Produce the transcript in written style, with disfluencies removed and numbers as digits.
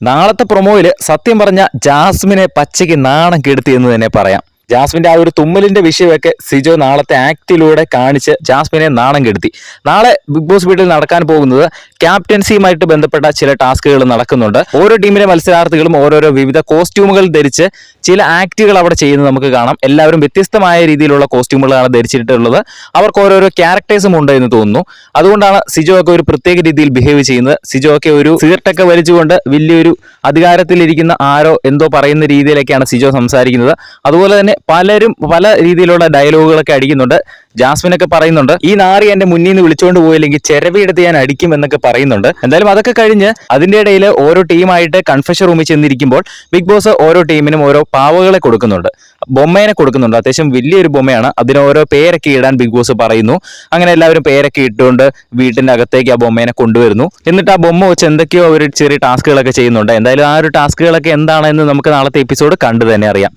നാളത്തെ പ്രൊമോയിൽ സത്യം പറഞ്ഞ ജാസ്മിനെ പച്ചയ്ക്ക് നാണം കെടുത്തി എന്ന് തന്നെ പറയാം. ജാസ്മിന്റെ ആ ഒരു തുമ്മലിന്റെ വിഷയമൊക്കെ സിജോ നാളത്തെ ആക്ടിലൂടെ കാണിച്ച് ജാസ്മിനെ നാണം കെടുത്തി. നാളെ ബിഗ് ബോസ് വീട്ടിൽ നടക്കാൻ പോകുന്നത് ക്യാപ്റ്റൻസിയുമായിട്ട് ബന്ധപ്പെട്ട ചില ടാസ്കുകൾ നടക്കുന്നുണ്ട്. ഓരോ ടീമിലെ മത്സരാർത്ഥികളും ഓരോരോ വിവിധ കോസ്റ്റ്യൂമുകൾ ധരിച്ച് ചില ആക്ടുകൾ അവിടെ ചെയ്യുന്നത് നമുക്ക് കാണാം. എല്ലാവരും വ്യത്യസ്തമായ രീതിയിലുള്ള കോസ്റ്റ്യൂമുകളാണ് ധരിച്ചിട്ടുള്ളത്. അവർക്ക് ഓരോരോ ക്യാരക്ടേഴ്സും ഉണ്ട് എന്ന് തോന്നുന്നു. അതുകൊണ്ടാണ് സിജോ ഒക്കെ ഒരു പ്രത്യേക രീതിയിൽ ബിഹേവ് ചെയ്യുന്നത്. സിജോ ഒക്കെ ഒരു സിഗരറ്റൊക്കെ വലിച്ചുകൊണ്ട് വലിയൊരു അധികാരത്തിലിരിക്കുന്ന ആരോ എന്തോ പറയുന്ന രീതിയിലൊക്കെയാണ് സിജോ സംസാരിക്കുന്നത്. അതുപോലെ തന്നെ പലരും പല രീതിയിലുള്ള ഡയലോഗുകളൊക്കെ അടിക്കുന്നുണ്ട്. ജാസ്മിനൊക്കെ പറയുന്നുണ്ട്, ഈ നാറി എന്റെ മുന്നിൽ നിന്ന് വിളിച്ചുകൊണ്ട് പോയില്ലെങ്കിൽ ചെരവിയെടുത്ത് ഞാൻ അടിക്കും എന്നൊക്കെ പറയുന്നുണ്ട്. എന്തായാലും അതൊക്കെ കഴിഞ്ഞ് അതിന്റെ ഇടയിൽ ഓരോ ടീമായിട്ട് കൺഫെഷൻ റൂമിൽ ചെന്നിരിക്കുമ്പോൾ ബിഗ് ബോസ് ഓരോ ടീമിനും ഓരോ പാവകളെ കൊടുക്കുന്നുണ്ട്, ബൊമ്മേനെ കൊടുക്കുന്നുണ്ട്. അത്യാവശ്യം വലിയൊരു ബൊമ്മയാണ്. അതിന് ഓരോ പേരൊക്കെ ഇടാൻ ബിഗ് ബോസ് പറയുന്നു. അങ്ങനെ എല്ലാവരും പേരൊക്കെ ഇട്ടുകൊണ്ട് വീട്ടിന്റെ അകത്തേക്ക് ആ ബൊമ്മേനെ കൊണ്ടുവരുന്നു. എന്നിട്ട് ആ ബൊമ്മ വെച്ച് എന്തൊക്കെയോ ഒരു ചെറിയ ടാസ്കുകളൊക്കെ ചെയ്യുന്നുണ്ട്. എന്തായാലും ആ ഒരു ടാസ്കുകളൊക്കെ എന്താണെന്ന് നമുക്ക് നാളത്തെ എപ്പിസോഡ് കണ്ടു തന്നെ അറിയാം.